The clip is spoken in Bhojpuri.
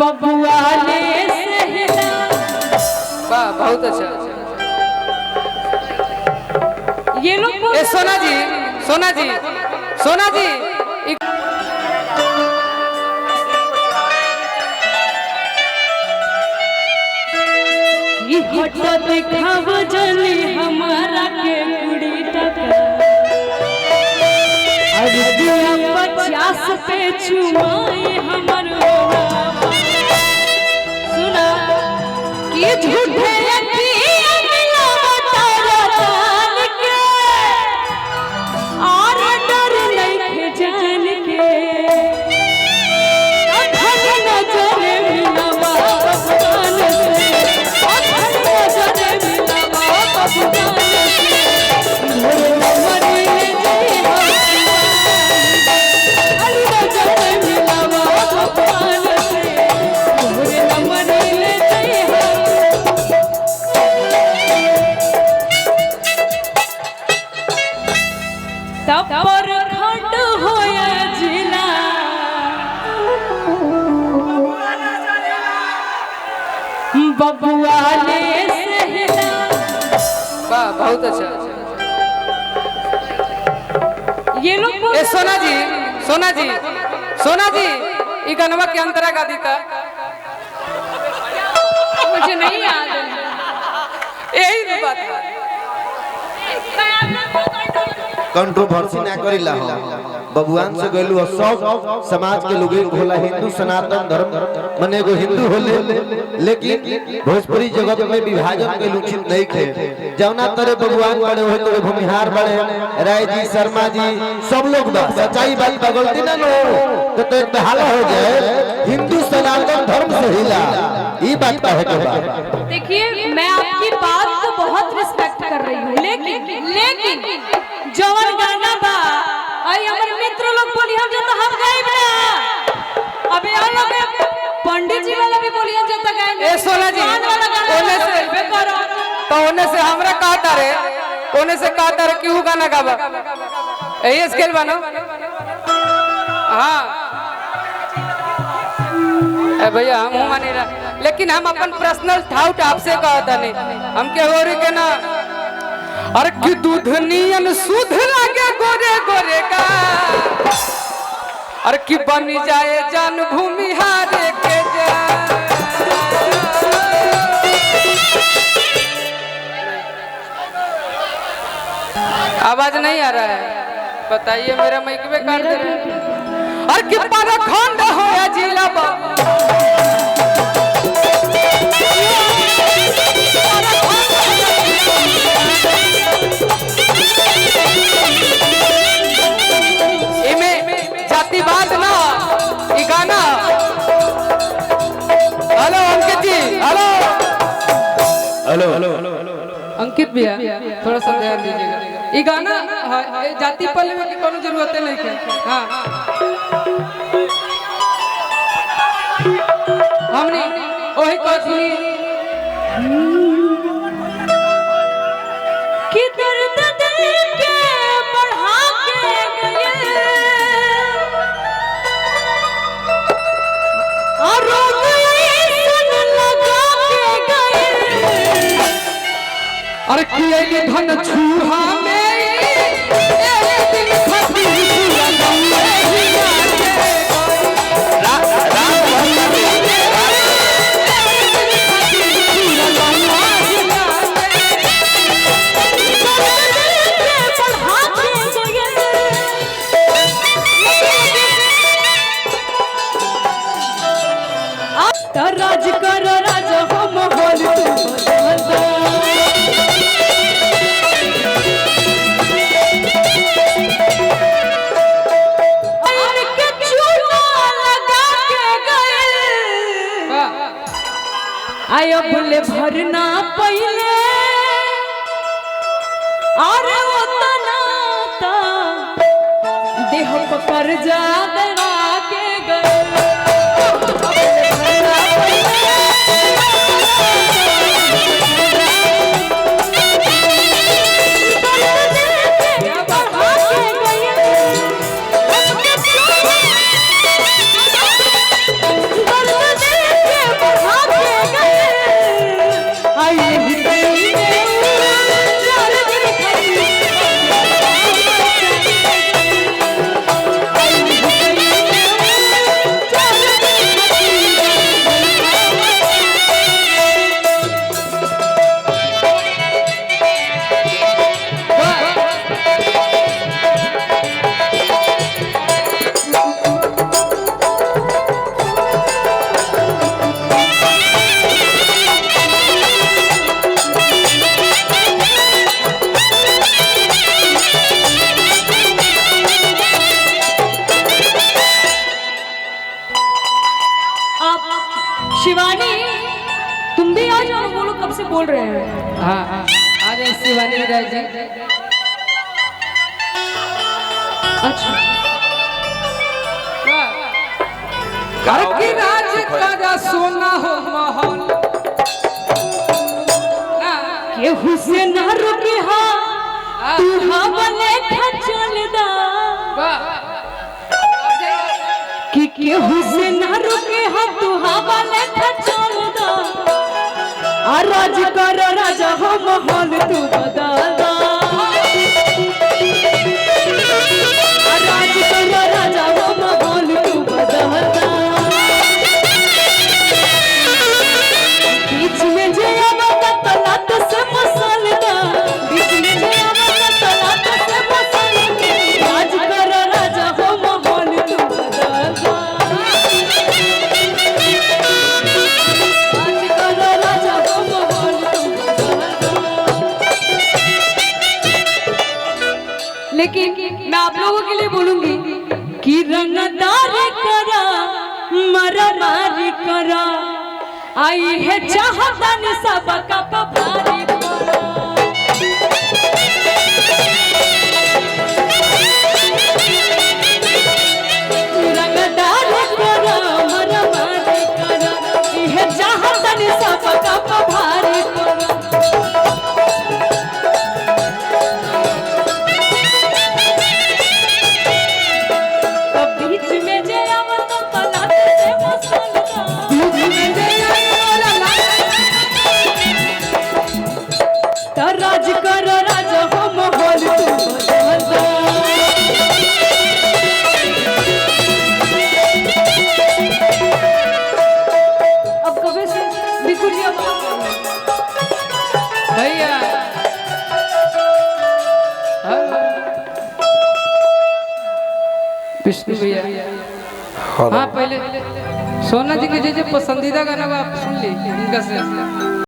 बबुआ ने सहला। वाह बहुत अच्छा। ये लोग सोना जी सोना जी सोना जी हट दिखाव जली हमारा के कुड़ी टका 50 पे चुमाए हमर सुना कि झूठे बबुआ ने सहला। वाह बहुत अच्छा। ये लोग सोना जी सोना जी सोना जी ये गनवा के अंतरा गा दी था मुझे नहीं याद है। यही बात है। कंट्रोवर्सी ना करिला हो बबुआन से गइलु सब समाज के लोग होला हिंदू सनातन धर्म माने एगो हिंदू होले लेकिन भोजपुरी जगत में विभाजन के उचित नहीं थे जौना तरह बबुआन बड़े होते हुए भूमिहार बड़े राय जी शर्मा जी सब लोग बा सच्चाई बात का गलती ना लो तो एक हाला हो जाए हिंदू सनातन धर्म से हिला ये बात का है। देखिए मैं आपकी बात को बहुत रिस्पेक्ट कर रही हूँ लेकिन जवन गाना बा आई हमारे मित्र लोग बोली हम जब हम गाएब ना अबे और लोग पंडित जी वाला भी बोली हम जब गाएंगे। ए सोना जी ओने से तो ओने से हमरा कहता रे ओने से कहता रे क्यों गाना गावा यही स्केल बनो। हाँ भैया हम माने लेकिन हम अपन पर्सनल थाउट आपसे कहता नहीं हम के हो रही के ना अरे कि दूध नियन सुध लागे गोरे गोरे का अरे कि बनी जाए जन भूमि हारे के जा। आवाज नहीं आ रहा है बताइए मेरा माइक में काट दे रहे हैं। अरे कि परखंड हो या जिला बात ना ये गाना। हेलो अंकित जी हेलो हेलो हेलो अंकित भैया थोड़ा सा ध्यान दीजिएगा ये गाना जाति पल्ले में की कोनो जरूरत नहीं है। हाँ हमने वही कहती कि दर्द दिल के बढ़ा के गए और लगा के गए अरे किए धन छूहा में दिन खती राज कर राज हम होल आयो बोले भरना पहले अरे उतना ता देह पकड़ जा दरा के गए हाँ अरे शिवानी राय जी अच्छा घर की राज का सोना हो महल केहू से ना रुके हाँ तू हमले खचल दा कि केहू से ना रुके हाँ तू हमले खचल दा आ राज कर राजा हो महल तू बदल दा आ राज कर राजा हो महल तू बदल दा बीच में जे आवा तलात से मसल दा बीच में जे आवा तलात से मसल दा राज कर राजा हो महल तू बदल दा राज कर राजा हो महल तू बदल दा। लेकिन मैं आप लोगों के लिए बोलूंगी कि रंगदार करा मरमारी करा आई है चाहतन सबका पभारी करा रंगदार करा मरमारी करा आई है चाहतन सबका पभारी करा बीच में जे आवत तलात से मसलदा बीच में जे राज कर राजा हो महल तू बदल दा अब कभी से बिकुलिया भैया विष्णु भैया हाँ पहले सोना जी के जो पसंदीदा गाना आप सुन ली इनका से